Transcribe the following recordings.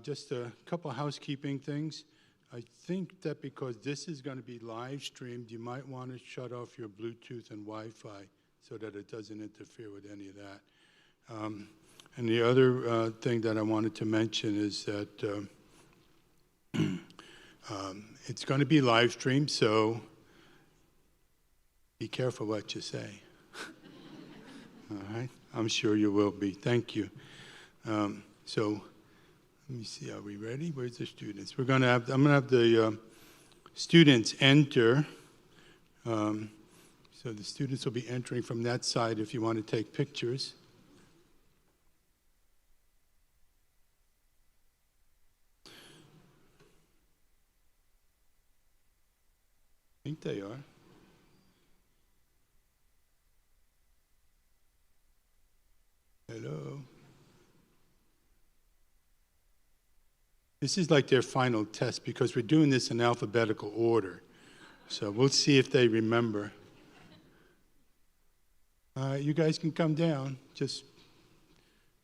just a couple housekeeping things. I think that because this is going to be live streamed, you might want to shut off your Bluetooth and Wi-Fi so that it doesn't interfere with any of that. And the other thing that I wanted to mention is that it's going to be live streamed, so be careful what you say. All right? I'm sure you will be. Thank you. So let me see. Are we ready? Where's the students? I'm going to have the students enter. So the students will be entering from that side if you want to take pictures. I think they are. Hello. This is like their final test because we're doing this in alphabetical order. So we'll see if they remember. You guys can come down. Just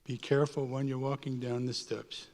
be careful when you're walking down the steps.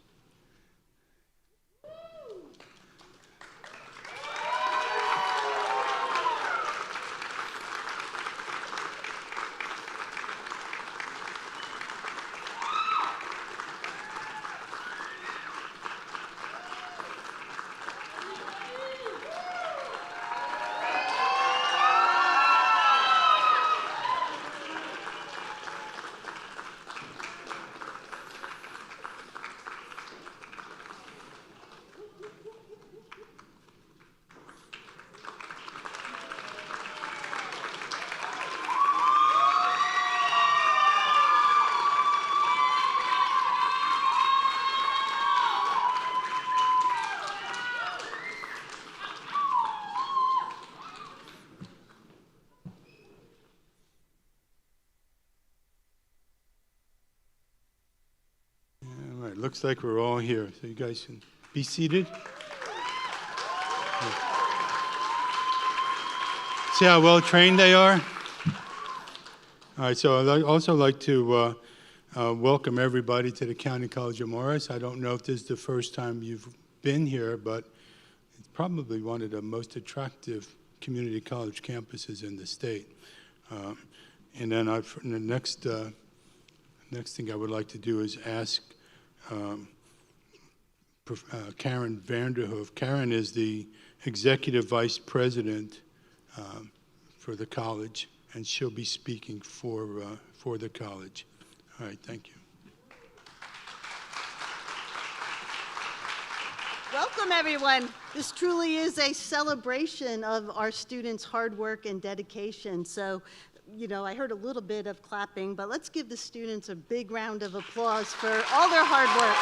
Looks like we're all here, so you guys can be seated. See how well trained they are? All right, so I'd also like to welcome everybody to the County College of Morris. I don't know if this is the first time you've been here, but it's probably one of the most attractive community college campuses in the state. And then the next thing I would like to do is ask Karen Vanderhoof. Karen is the Executive Vice President for the college, and she'll be speaking for the college. All right, thank you. Welcome, everyone. This truly is a celebration of our students' hard work and dedication. So, you know, I heard a little bit of clapping, but let's give the students a big round of applause for all their hard work.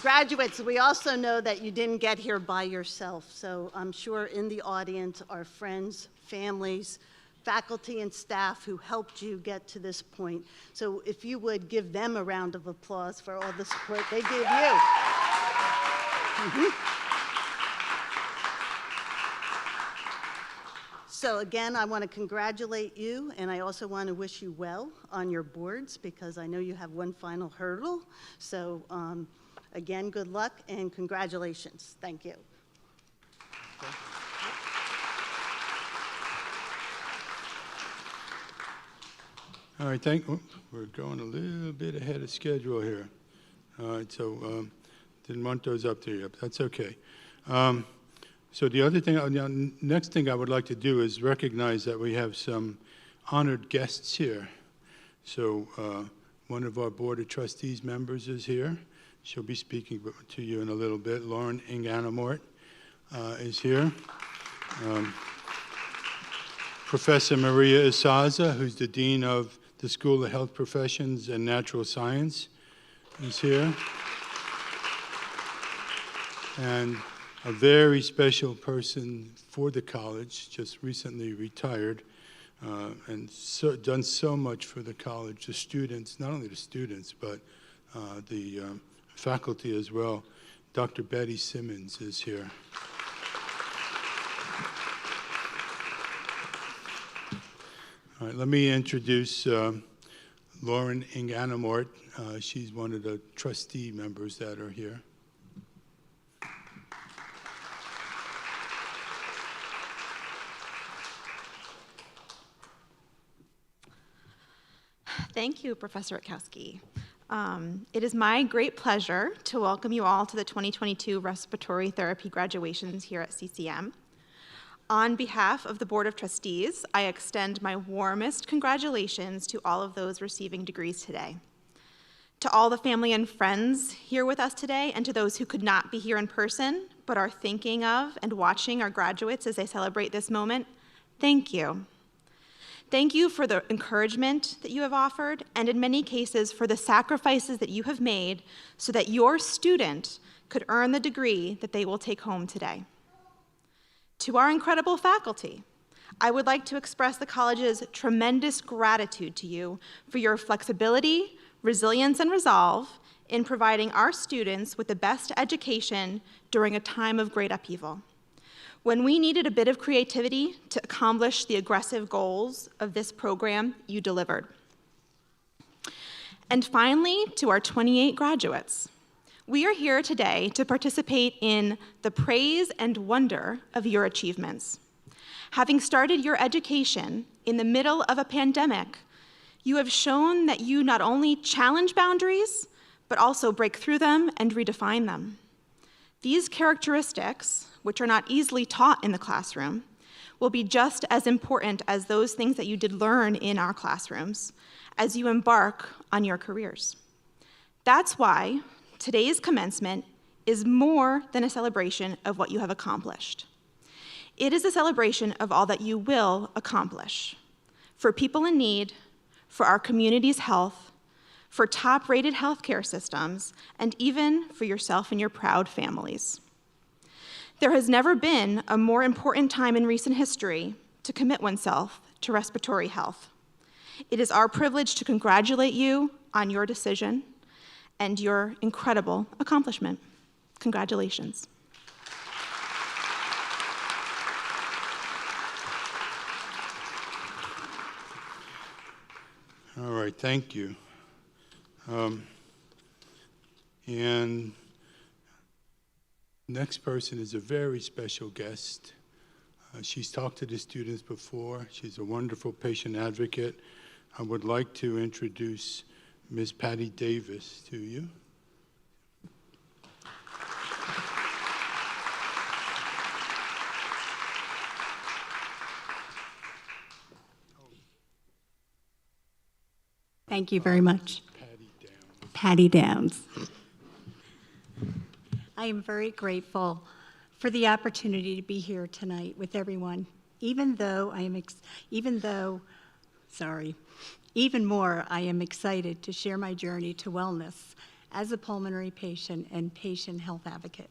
Graduates, we also know that you didn't get here by yourself, so I'm sure in the audience are friends, families, faculty and staff who helped you get to this point. So if you would give them a round of applause for all the support they gave you. So again, I want to congratulate you, and I also want to wish you well on your boards because I know you have one final hurdle. So again, good luck and congratulations. Thank you. All right, we're going a little bit ahead of schedule here. All right, so didn't want those up there yet, but that's okay. So the other thing, next thing I would like to do is recognize that we have some honored guests here. So one of our Board of Trustees members is here. She'll be speaking to you in a little bit. Lauren Inganamort is here. Professor Maria Isaza, who's the Dean of the School of Health Professions and Natural Science, is here. And a very special person for the college, just recently retired, and done so much for the college, the students, not only the students, but the faculty as well. Dr. Betty Simmons is here. All right, let me introduce Lauren Inganamort. She's one of the trustee members that are here. Thank you, Professor Rutkowski. It is my great pleasure to welcome you all to the 2022 Respiratory Therapy graduations here at CCM. On behalf of the Board of Trustees, I extend my warmest congratulations to all of those receiving degrees today. To all the family and friends here with us today, and to those who could not be here in person, but are thinking of and watching our graduates as they celebrate this moment, thank you. Thank you for the encouragement that you have offered, and in many cases for the sacrifices that you have made so that your student could earn the degree that they will take home today. To our incredible faculty, I would like to express the college's tremendous gratitude to you for your flexibility, resilience, and resolve in providing our students with the best education during a time of great upheaval. When we needed a bit of creativity to accomplish the aggressive goals of this program, you delivered. And finally, to our 28 graduates, we are here today to participate in the praise and wonder of your achievements. Having started your education in the middle of a pandemic, you have shown that you not only challenge boundaries, but also break through them and redefine them. These characteristics, which are not easily taught in the classroom, will be just as important as those things that you did learn in our classrooms as you embark on your careers. That's why today's commencement is more than a celebration of what you have accomplished. It is a celebration of all that you will accomplish for people in need, for our community's health, for top-rated healthcare systems, and even for yourself and your proud families. There has never been a more important time in recent history to commit oneself to respiratory health. It is our privilege to congratulate you on your decision and your incredible accomplishment. Congratulations. All right, thank you. And next person is a very special guest. She's talked to the students before. She's a wonderful patient advocate. I would like to introduce Ms. Patty Davis to you. Thank you very much. Patty Downs. Patty Downs. I am very grateful for the opportunity to be here tonight with everyone, even more, I am excited to share my journey to wellness as a pulmonary patient and patient health advocate.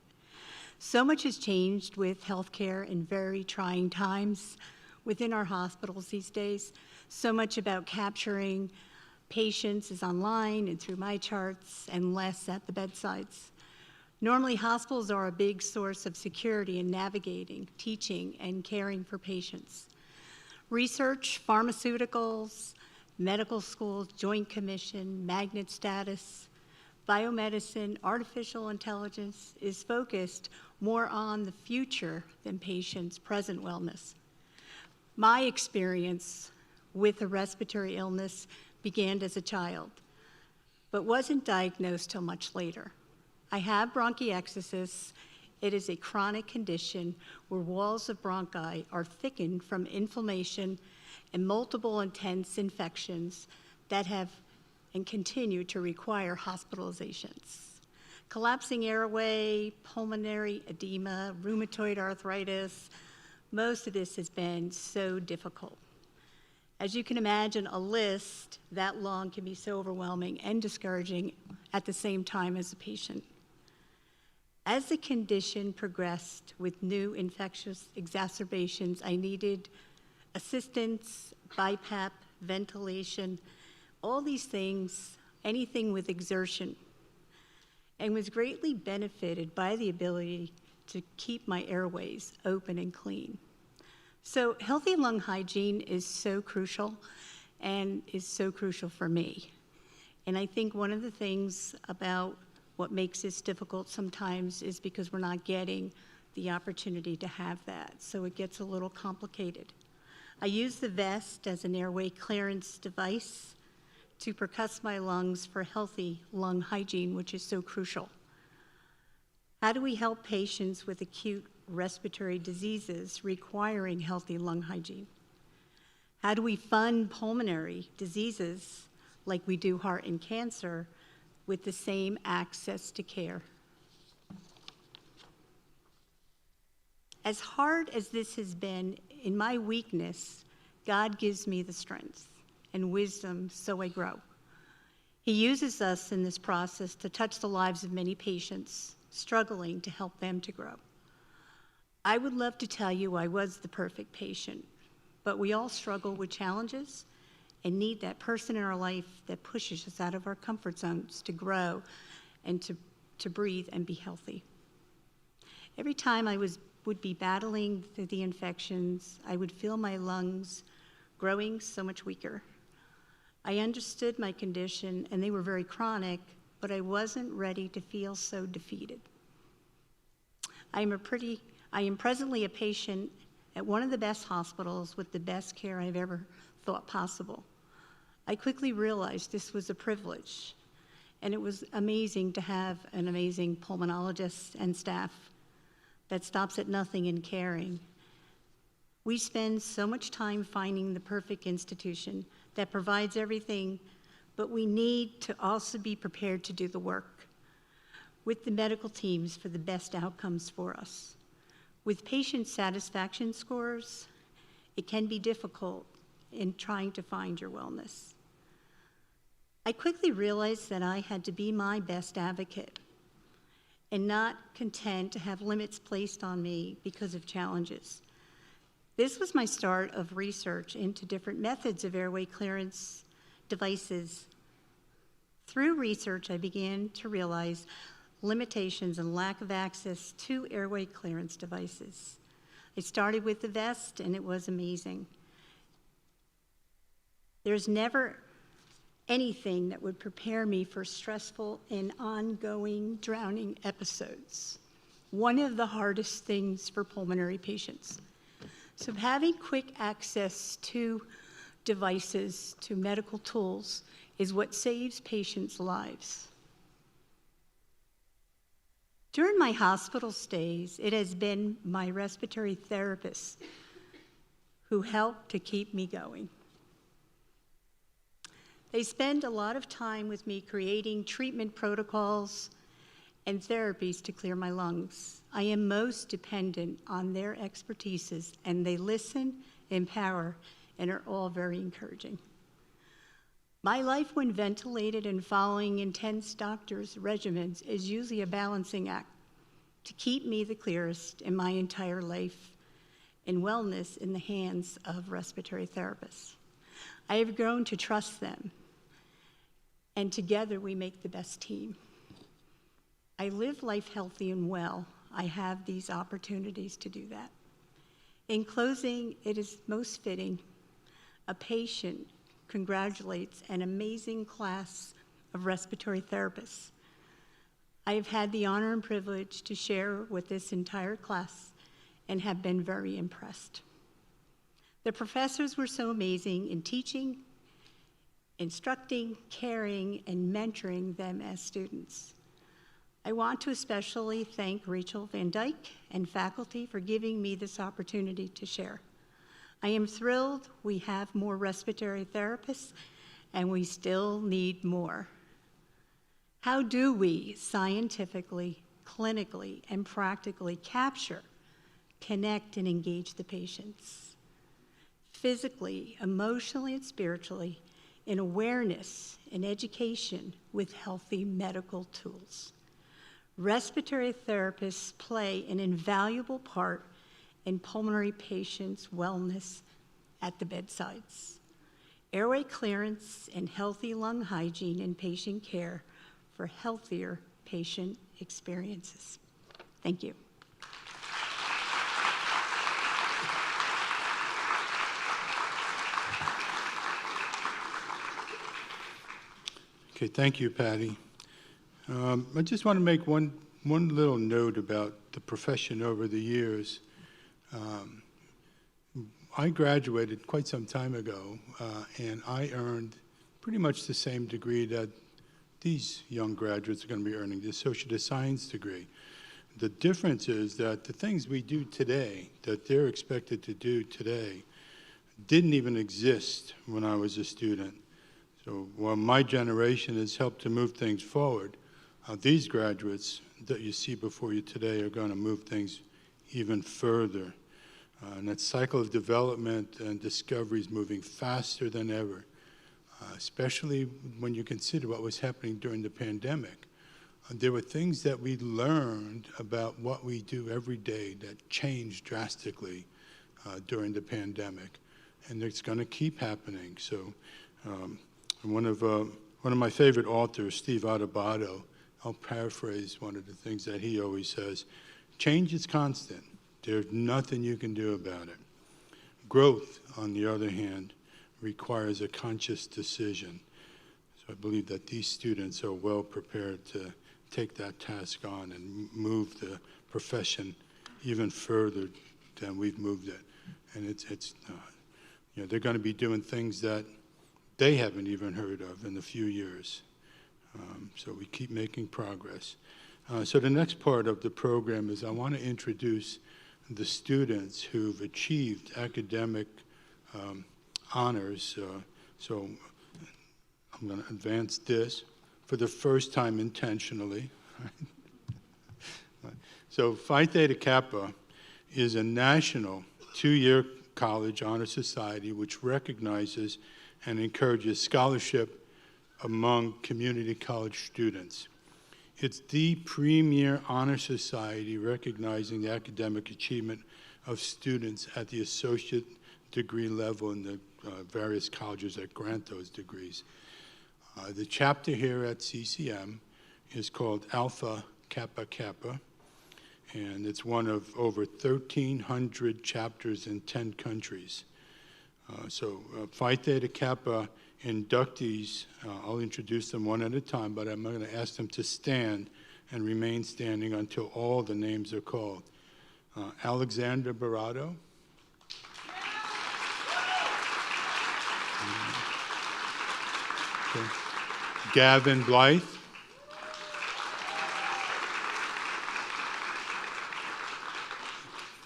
So much has changed with healthcare in very trying times within our hospitals these days. So much about capturing patients is online and through my charts and less at the bedsides. Normally, hospitals are a big source of security in navigating, teaching, and caring for patients. Research, pharmaceuticals, medical schools, Joint Commission, magnet status, biomedicine, artificial intelligence is focused more on the future than patients' present wellness. My experience with a respiratory illness began as a child, but wasn't diagnosed till much later. I have bronchiectasis. It is a chronic condition where walls of bronchi are thickened from inflammation and multiple intense infections that have and continue to require hospitalizations. Collapsing airway, pulmonary edema, rheumatoid arthritis, most of this has been so difficult. As you can imagine, a list that long can be so overwhelming and discouraging at the same time as a patient. As the condition progressed with new infectious exacerbations, I needed assistance, BiPAP, ventilation, all these things, anything with exertion, and was greatly benefited by the ability to keep my airways open and clean. So healthy lung hygiene is so crucial and is so crucial for me. And I think one of the things about what makes this difficult sometimes is because we're not getting the opportunity to have that. So it gets a little complicated. I use the vest as an airway clearance device to percuss my lungs for healthy lung hygiene, which is so crucial. How do we help patients with acute respiratory diseases requiring healthy lung hygiene? How do we fund pulmonary diseases like we do heart and cancer with the same access to care? As hard as this has been, in my weakness, God gives me the strength and wisdom so I grow. He uses us in this process to touch the lives of many patients struggling to help them to grow. I would love to tell you I was the perfect patient, but we all struggle with challenges and need that person in our life that pushes us out of our comfort zones to grow and to breathe and be healthy. Every time I would be battling through the infections, I would feel my lungs growing so much weaker. I understood my condition, and they were very chronic, but I wasn't ready to feel so defeated. I am presently a patient at one of the best hospitals with the best care I've ever thought possible. I quickly realized this was a privilege, and it was amazing to have an amazing pulmonologist and staff that stops at nothing in caring. We spend so much time finding the perfect institution that provides everything, but we need to also be prepared to do the work with the medical teams for the best outcomes for us. With patient satisfaction scores, it can be difficult in trying to find your wellness. I quickly realized that I had to be my best advocate and not content to have limits placed on me because of challenges. This was my start of research into different methods of airway clearance devices. Through research, I began to realize limitations and lack of access to airway clearance devices. I started with the vest, and it was amazing. There's never anything that would prepare me for stressful and ongoing drowning episodes. One of the hardest things for pulmonary patients. So having quick access to devices, to medical tools, is what saves patients' lives. During my hospital stays, it has been my respiratory therapist who helped to keep me going. They spend a lot of time with me creating treatment protocols and therapies to clear my lungs. I am most dependent on their expertises, and they listen, empower, and are all very encouraging. My life when ventilated and following intense doctors' regimens is usually a balancing act to keep me the clearest in my entire life and wellness in the hands of respiratory therapists. I have grown to trust them, and together we make the best team. I live life healthy and well. I have these opportunities to do that. In closing, it is most fitting a patient congratulates an amazing class of respiratory therapists. I have had the honor and privilege to share with this entire class and have been very impressed. The professors were so amazing in teaching, instructing, caring, and mentoring them as students. I want to especially thank Rachel Van Dyke and faculty for giving me this opportunity to share. I am thrilled we have more respiratory therapists, and we still need more. How do we scientifically, clinically, and practically capture, connect, and engage the patients? Physically, emotionally, and spiritually, in awareness and education with healthy medical tools. Respiratory therapists play an invaluable part in pulmonary patients' wellness at the bedsides. Airway clearance and healthy lung hygiene in patient care for healthier patient experiences. Thank you. Okay, thank you, Patty. I just want to make one little note about the profession over the years. I graduated quite some time ago, and I earned pretty much the same degree that these young graduates are going to be earning, the associate science degree. The difference is that the things we do today, that they're expected to do today, didn't even exist when I was a student. So while my generation has helped to move things forward, these graduates that you see before you today are going to move things even further. And that cycle of development and discovery is moving faster than ever, especially when you consider what was happening during the pandemic. There were things that we learned about what we do every day that changed drastically during the pandemic, and it's going to keep happening. So one of my favorite authors, Steve Adubato, I'll paraphrase one of the things that he always says: change is constant. There's nothing you can do about it. Growth, on the other hand, requires a conscious decision. So I believe that these students are well prepared to take that task on and move the profession even further than we've moved it. And they're going to be doing things that they haven't even heard of in a few years. So we keep making progress. So the next part of the program is I want to introduce the students who've achieved academic honors. So I'm going to advance this for the first time intentionally. So Phi Theta Kappa is a national two-year college honor society which recognizes and encourages scholarship among community college students. It's the premier honor society recognizing the academic achievement of students at the associate degree level in the various colleges that grant those degrees. The chapter here at CCM is called Alpha Kappa Kappa, and it's one of over 1,300 chapters in 10 countries. Phi Theta Kappa inductees, I'll introduce them one at a time, but I'm going to ask them to stand and remain standing until all the names are called. Alexander Barato. Okay. Gavin Blythe.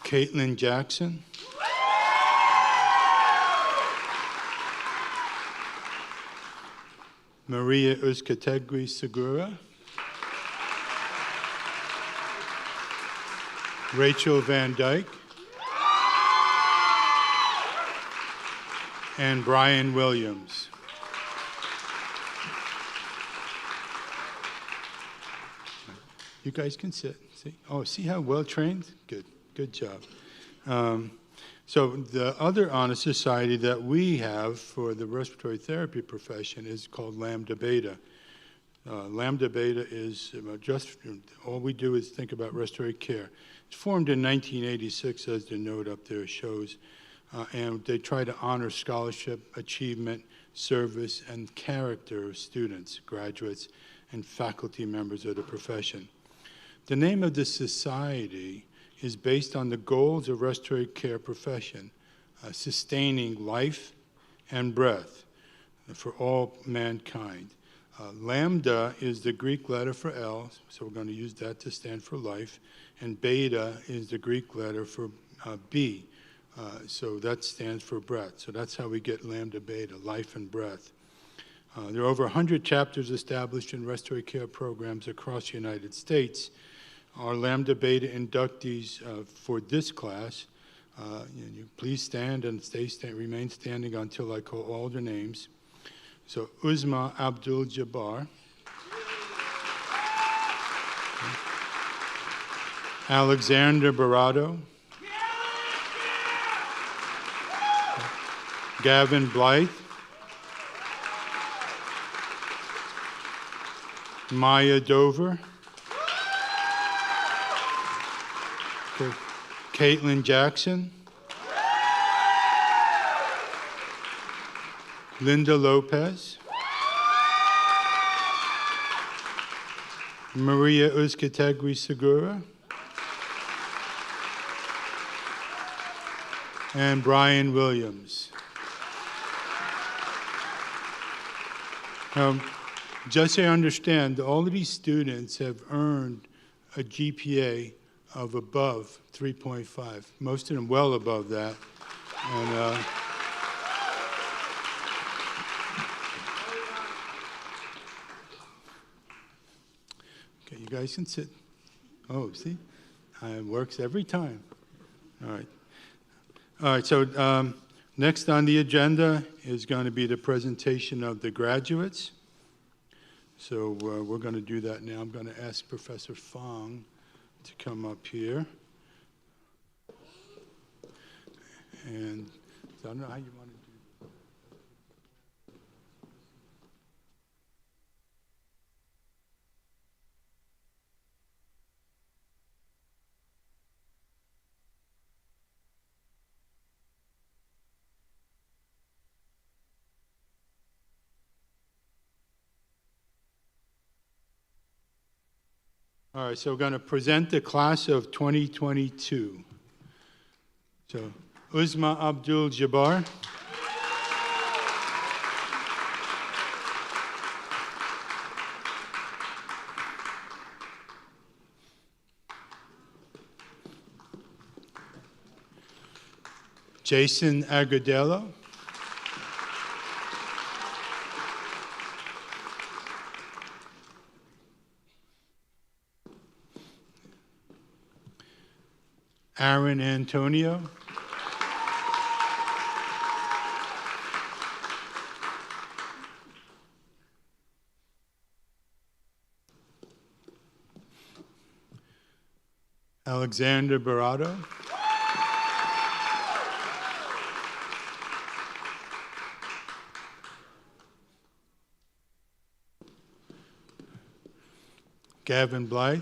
Caitlin Jackson. Maria Uzcategui Segura. Rachel Van Dyke. And Brian Williams. You guys can sit. See? Oh, see how well trained? Good job. So the other honor society that we have for the respiratory therapy profession is called Lambda Beta. Lambda Beta is just, all we do is think about respiratory care. It's formed in 1986, as the note up there shows, and they try to honor scholarship, achievement, service, and character of students, graduates, and faculty members of the profession. The name of the society is based on the goals of respiratory care profession, sustaining life and breath for all mankind. Lambda is the Greek letter for L, so we're going to use that to stand for life, and beta is the Greek letter for B, so that stands for breath. So that's how we get Lambda Beta, life and breath. There are over 100 chapters established in respiratory care programs across the United States. Our Lambda Beta inductees for this class, you please stand and remain standing until I call all their names. So Uzma Abdul Jabbar, Alexander Barato, Gavin Blythe, Maya Dover, Caitlin Jackson, Linda Lopez, Maria Uzcategui Segura, and Brian Williams. Just so you understand, all of these students have earned a GPA of above 3.5. Most of them well above that. And, okay, you guys can sit. Oh, see? It works every time. All right. All right, so next on the agenda is going to be the presentation of the graduates. So we're going to do that now. I'm going to ask Professor Fong to come up here. And so I don't know how you want to do. All right, so we're going to present the class of 2022. So, Uzma Abdul Jabbar. Jason Agudelo. Aaron Antonio. Alexander Barato. Gavin Blythe.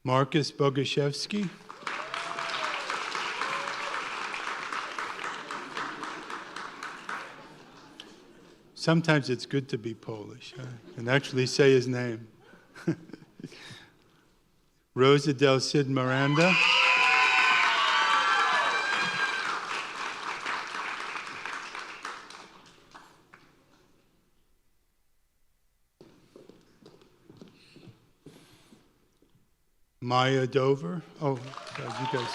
Marcus Boguszewski. Sometimes it's good to be Polish and actually say his name. Rosa Del Cid Miranda. Maya Dover. Oh, sorry, you guys.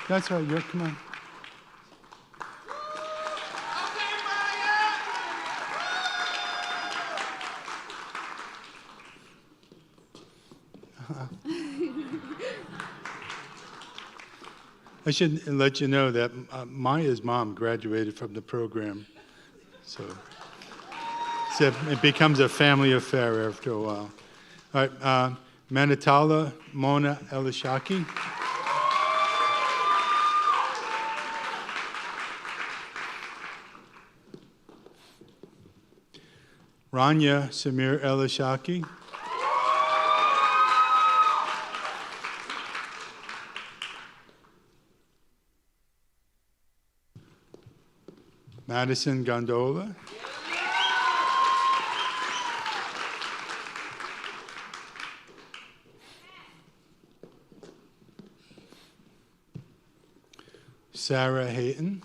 That's all right, come on. I should let you know that Maya's mom graduated from the program, so it becomes a family affair after a while. All right, Manitala Mona Elishaki. Rania Samir Elishaki. Madison Gondola. Sarah Hayton.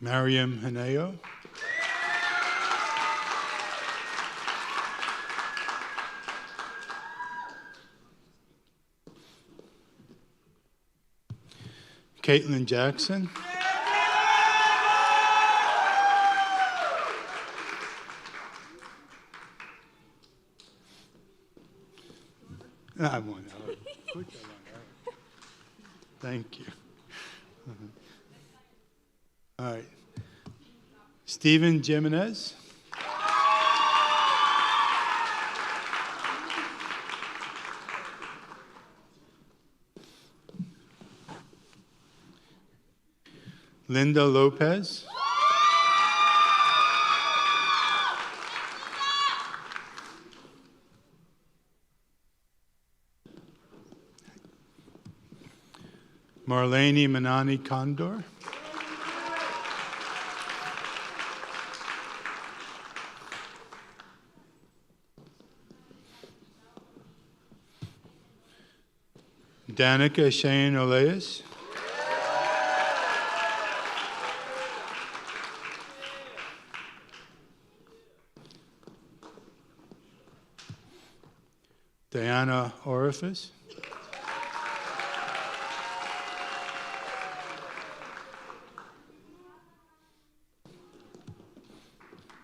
Mariam Haneo. Caitlin Jackson. I won. Thank you. All right. Stephen Jimenez. Linda Lopez. Marlene Manani Condor. Danica Shane Oleas. Diana Orifice.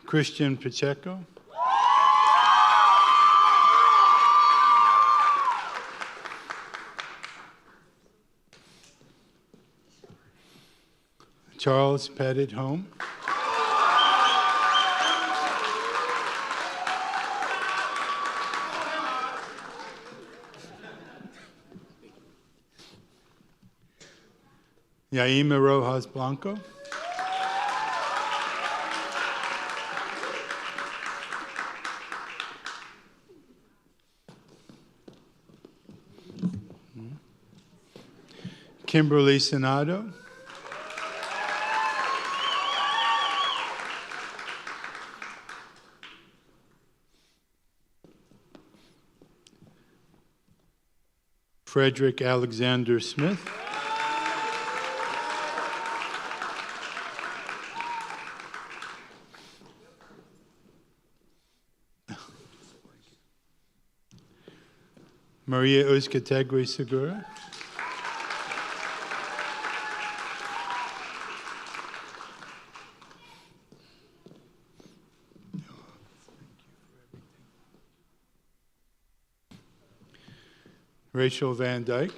Christian Pacheco. Charles Pettit Home. Yaima Rojas Blanco. Kimberly Senado. Frederick Alexander Smith. Maria Uzcategui Segura. Rachel Van Dyke.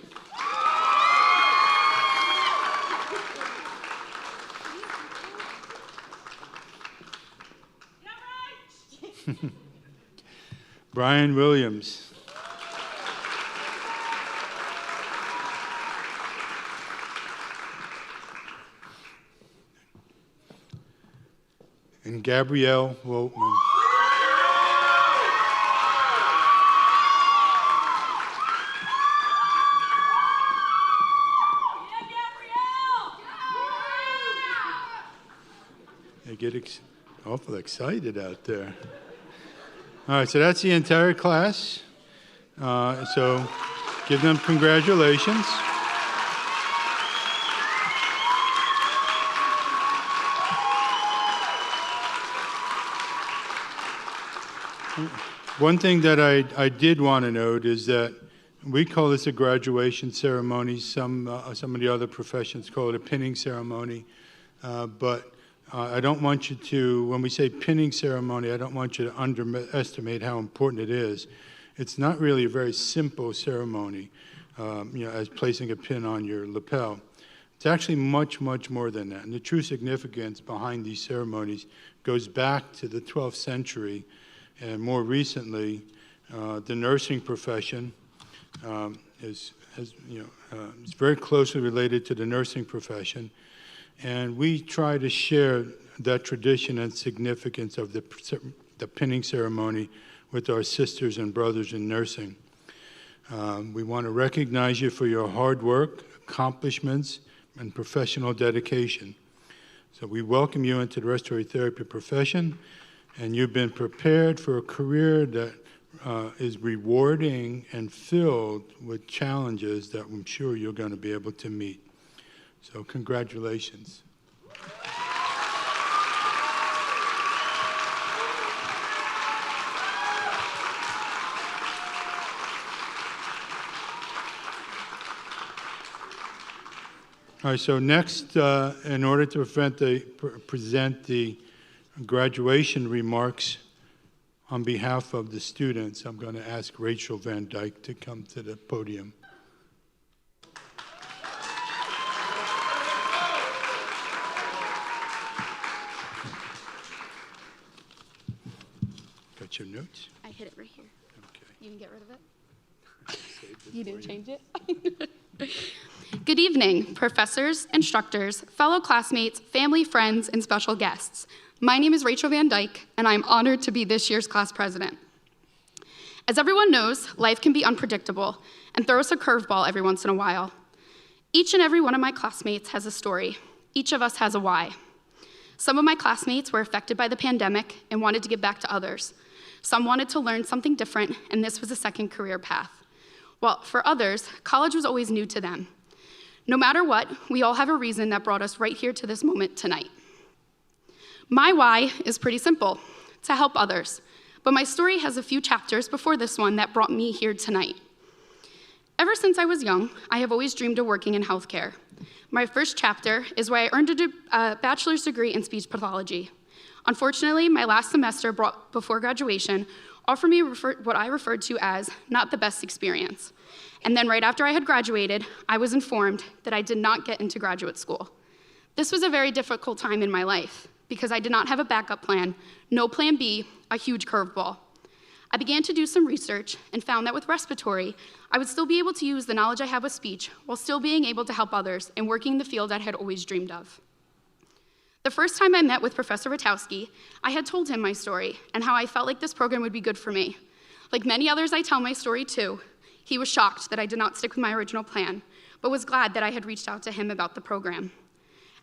Brian Williams. And Gabrielle Woltman. They get awful excited out there. All right, so that's the entire class. So give them congratulations. One thing that I did want to note is that we call this a graduation ceremony. Some of the other professions call it a pinning ceremony. But I don't want you to, when we say pinning ceremony, I don't want you to underestimate how important it is. It's not really a very simple ceremony, as placing a pin on your lapel. It's actually much, much more than that. And the true significance behind these ceremonies goes back to the 12th century, and more recently, the nursing profession is very closely related to the nursing profession. And we try to share that tradition and significance of the pinning ceremony with our sisters and brothers in nursing. We want to recognize you for your hard work, accomplishments, and professional dedication. So we welcome you into the respiratory therapy profession, and you've been prepared for a career that is rewarding and filled with challenges that I'm sure you're going to be able to meet. So congratulations. All right, so next, in order to present the graduation remarks on behalf of the students, I'm going to ask Rachel Van Dyke to come to the podium. Got your notes? I hit it right here. Okay. You can get rid of it. You didn't change it? Good evening, professors, instructors, fellow classmates, family, friends, and special guests. My name is Rachel Van Dyke, and I'm honored to be this year's class president. As everyone knows, life can be unpredictable and throw us a curveball every once in a while. Each and every one of my classmates has a story. Each of us has a why. Some of my classmates were affected by the pandemic and wanted to give back to others. Some wanted to learn something different, and this was a second career path. While for others, college was always new to them. No matter what, we all have a reason that brought us right here to this moment tonight. My why is pretty simple, to help others, but my story has a few chapters before this one that brought me here tonight. Ever since I was young, I have always dreamed of working in healthcare. My first chapter is where I earned a bachelor's degree in speech pathology. Unfortunately, my last semester before graduation offered me what I referred to as not the best experience. And then right after I had graduated, I was informed that I did not get into graduate school. This was a very difficult time in my life because I did not have a backup plan, no plan B, a huge curveball. I began to do some research and found that with respiratory, I would still be able to use the knowledge I have with speech while still being able to help others and working the field I had always dreamed of. The first time I met with Professor Witowski, I had told him my story and how I felt like this program would be good for me. Like many others I tell my story to, he was shocked that I did not stick with my original plan, but was glad that I had reached out to him about the program.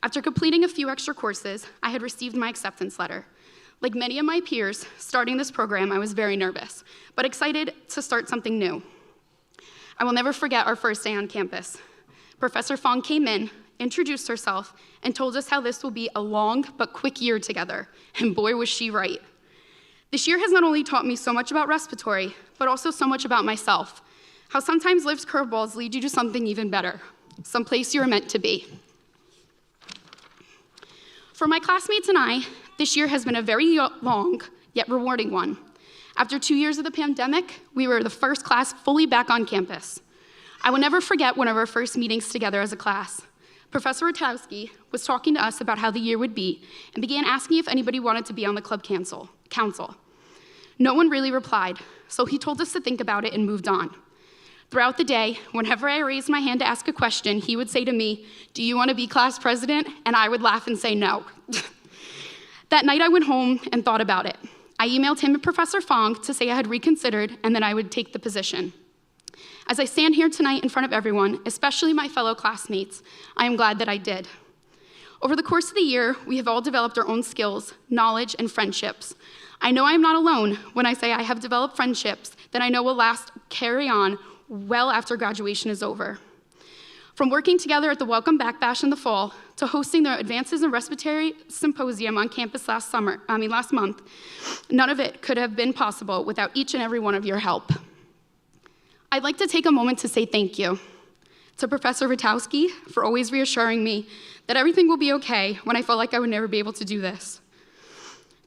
After completing a few extra courses, I had received my acceptance letter. Like many of my peers, starting this program, I was very nervous, but excited to start something new. I will never forget our first day on campus. Professor Fong came in, introduced herself, and told us how this will be a long but quick year together, and boy was she right. This year has not only taught me so much about respiratory, but also so much about myself, how sometimes life's curveballs lead you to something even better, someplace you are meant to be. For my classmates and I, this year has been a very long, yet rewarding one. After 2 years of the pandemic, we were the first class fully back on campus. I will never forget one of our first meetings together as a class. Professor Witowski was talking to us about how the year would be and began asking if anybody wanted to be on the club council. No one really replied, so he told us to think about it and moved on. Throughout the day, whenever I raised my hand to ask a question, he would say to me, "Do you want to be class president?" And I would laugh and say no. That night I went home and thought about it. I emailed him and Professor Fong to say I had reconsidered and that I would take the position. As I stand here tonight in front of everyone, especially my fellow classmates, I am glad that I did. Over the course of the year, we have all developed our own skills, knowledge, and friendships. I know I am not alone when I say I have developed friendships that I know will carry on well after graduation is over. From working together at the Welcome Back Bash in the fall to hosting the Advances in Respiratory Symposium on campus last month, none of it could have been possible without each and every one of your help. I'd like to take a moment to say thank you to Professor Witowski for always reassuring me that everything will be okay when I felt like I would never be able to do this.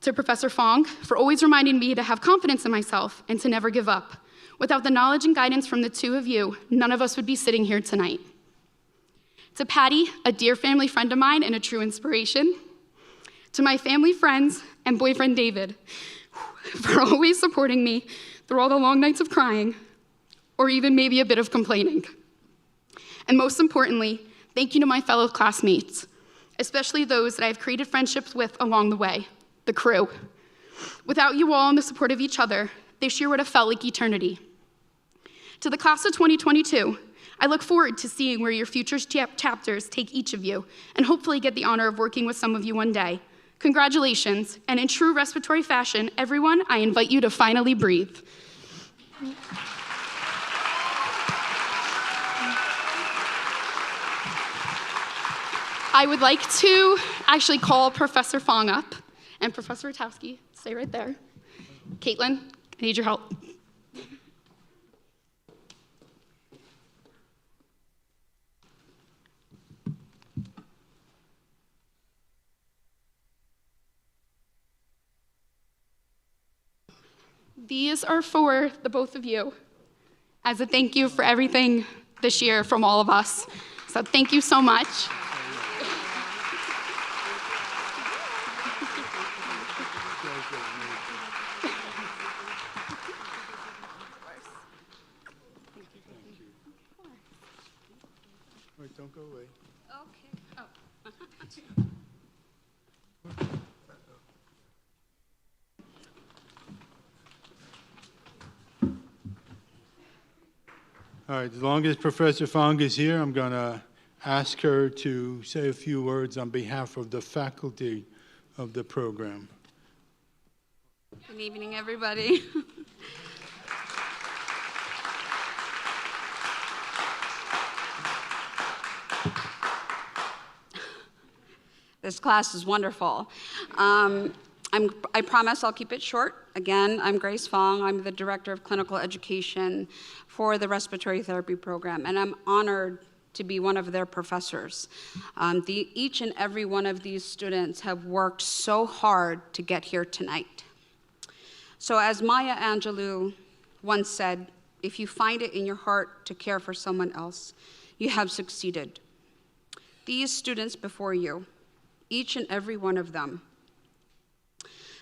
To Professor Fong for always reminding me to have confidence in myself and to never give up. Without the knowledge and guidance from the two of you, none of us would be sitting here tonight. To Patty, a dear family friend of mine and a true inspiration. To my family friends and boyfriend David, for always supporting me through all the long nights of crying, or even maybe a bit of complaining. And most importantly, thank you to my fellow classmates, especially those that I've created friendships with along the way, the crew. Without you all and the support of each other, this year would have felt like eternity. To the class of 2022, I look forward to seeing where your future chapters take each of you, and hopefully get the honor of working with some of you one day. Congratulations, and in true respiratory fashion, everyone, I invite you to finally breathe. I would like to actually call Professor Fong up, and Professor Witowski, stay right there. Caitlin, I need your help. These are for the both of you as a thank you for everything this year from all of us. So thank you so much. don't go away. Okay. Oh. All right, as long as Professor Fong is here, I'm going to ask her to say a few words on behalf of the faculty of the program. Good evening, everybody. This class is wonderful. I promise I'll keep it short. Again, I'm Grace Fong. I'm the Director of Clinical Education for the Respiratory Therapy Program, and I'm honored to be one of their professors. Each and every one of these students have worked so hard to get here tonight. So as Maya Angelou once said, if you find it in your heart to care for someone else, you have succeeded. These students before you, each and every one of them,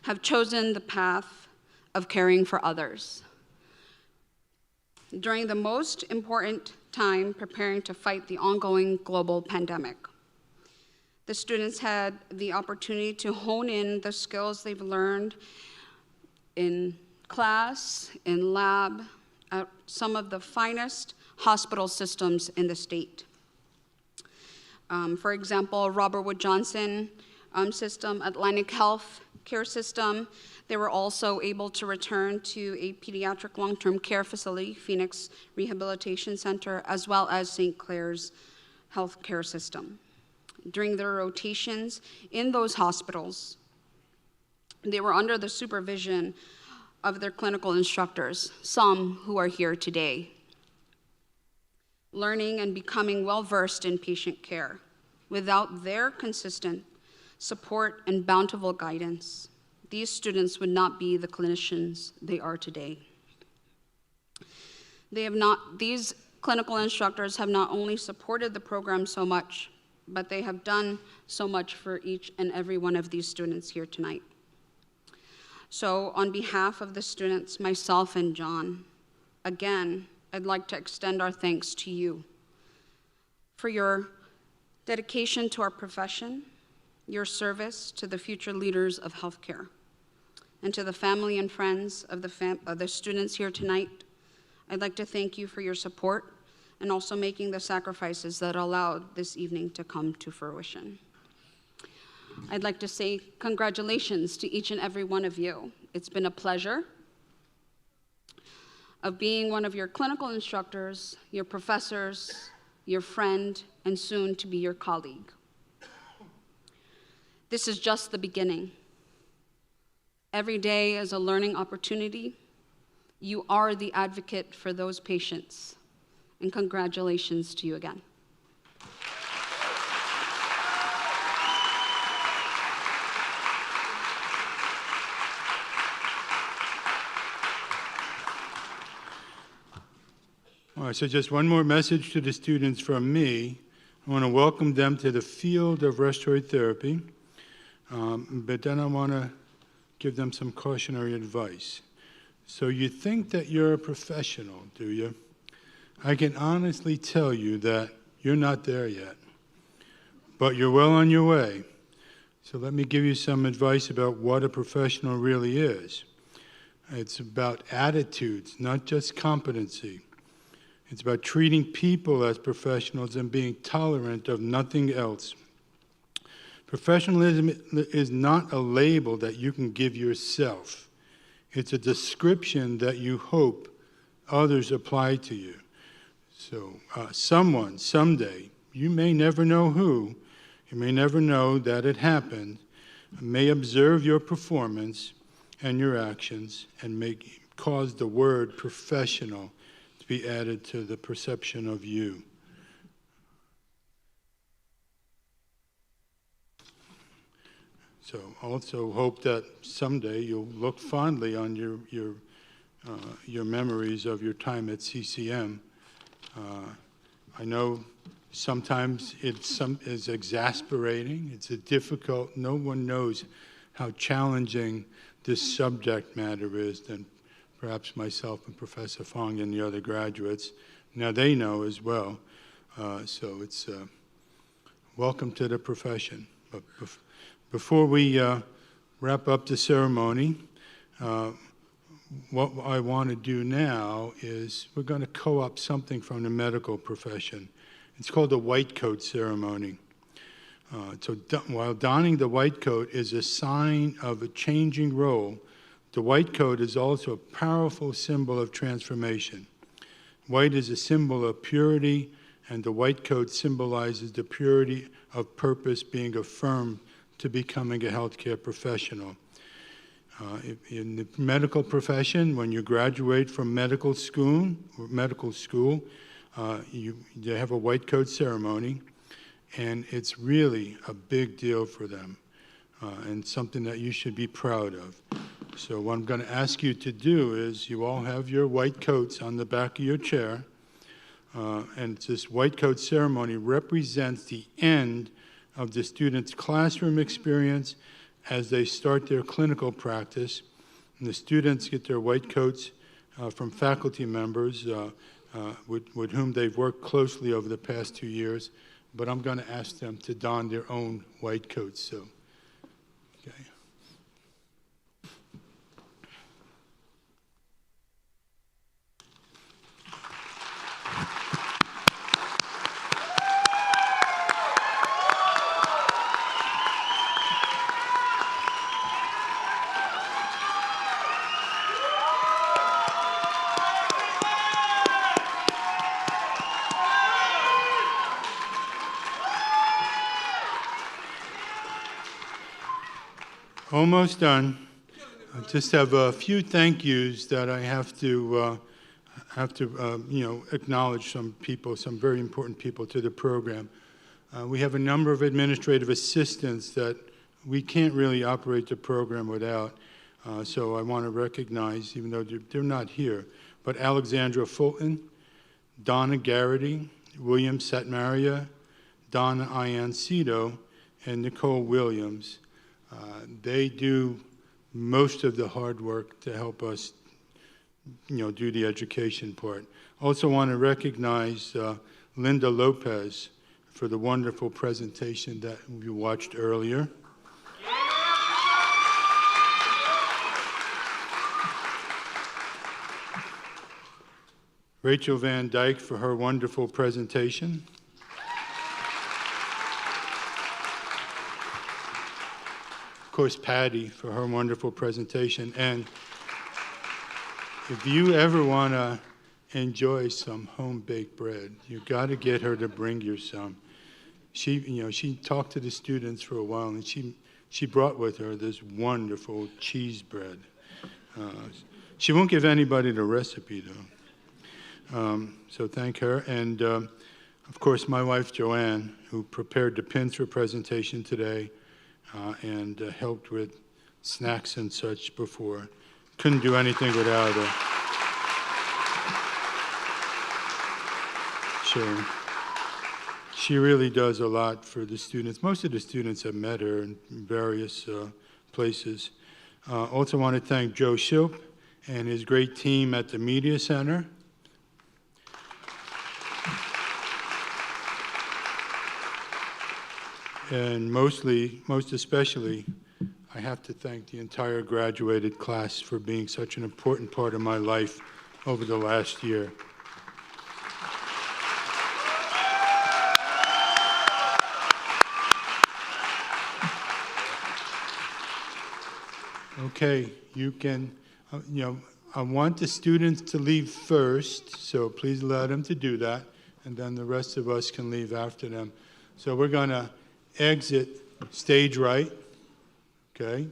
have chosen the path of caring for others. During the most important time preparing to fight the ongoing global pandemic, the students had the opportunity to hone in the skills they've learned in class, in lab, at some of the finest hospital systems in the state. For example, Robert Wood Johnson system, Atlantic Health Care System. They were also able to return to a pediatric long-term care facility, Phoenix Rehabilitation Center, as well as St. Clair's Health Care System. During their rotations in those hospitals, they were under the supervision of their clinical instructors, some who are here today, learning and becoming well-versed in patient care. Without their consistent support and bountiful guidance, these students would not be the clinicians they are today. These clinical instructors have not only supported the program so much, but they have done so much for each and every one of these students here tonight. So on behalf of the students, myself and John, again, I'd like to extend our thanks to you for your dedication to our profession, your service to the future leaders of healthcare, and to the family and friends of the students here tonight. I'd like to thank you for your support and also making the sacrifices that allowed this evening to come to fruition. I'd like to say congratulations to each and every one of you. It's been a pleasure of being one of your clinical instructors, your professors, your friend, and soon to be your colleague. This is just the beginning. Every day is a learning opportunity. You are the advocate for those patients, and congratulations to you again. All right, so just one more message to the students from me. I want to welcome them to the field of respiratory therapy, but then I want to give them some cautionary advice. So you think that you're a professional, do you? I can honestly tell you that you're not there yet, but you're well on your way. So let me give you some advice about what a professional really is. It's about attitudes, not just competency. It's about treating people as professionals and being tolerant of nothing else. Professionalism is not a label that you can give yourself. It's a description that you hope others apply to you. So someone, someday, you may never know who, you may never know that it happened, may observe your performance and your actions and cause the word professional to be added to the perception of you. So also hope that someday you'll look fondly on your memories of your time at CCM. I know sometimes it's exasperating, it's difficult. No one knows how challenging this subject matter is than perhaps myself and Professor Fong and the other graduates. Now they know as well. So it's welcome to the profession. But before we wrap up the ceremony, what I want to do now is we're going to co-opt something from the medical profession. It's called the white coat ceremony. While donning the white coat is a sign of a changing role, the white coat is also a powerful symbol of transformation. White is a symbol of purity, and the white coat symbolizes the purity of purpose being affirmed to becoming a healthcare professional. In the medical profession, when you graduate from medical school, they have a white coat ceremony, and it's really a big deal for them, and something that you should be proud of. So what I'm going to ask you to do is you all have your white coats on the back of your chair, and this white coat ceremony represents the end of the student's classroom experience as they start their clinical practice. And the students get their white coats from faculty members with whom they've worked closely over the past 2 years, but I'm going to ask them to don their own white coats. So, okay. Almost done. I just have a few thank yous that I have to acknowledge some people, some very important people to the program. We have a number of administrative assistants that we can't really operate the program without. So I want to recognize, even though they're not here, but Alexandra Fulton, Donna Garrity, William Satmaria, Donna Iancito, and Nicole Williams. They do most of the hard work to help us, do the education part. Also want to recognize Linda Lopez for the wonderful presentation that we watched earlier. Rachel Van Dyke for her wonderful presentation. Of course, Patty for her wonderful presentation. And if you ever want to enjoy some home-baked bread, you got to get her to bring you some. She talked to the students for a while, and she brought with her this wonderful cheese bread. She won't give anybody the recipe, though. So thank her. And, of course, my wife, Joanne, who prepared the pins for presentation today, and helped with snacks and such before. Couldn't do anything without her. So she really does a lot for the students. Most of the students have met her in various places. Also want to thank Joe Shilp and his great team at the Media Center. And most especially, I have to thank the entire graduated class for being such an important part of my life over the last year. Okay, you can, I want the students to leave first, so please allow them to do that, and then the rest of us can leave after them. So we're going to exit stage right, okay?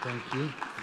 Thank you.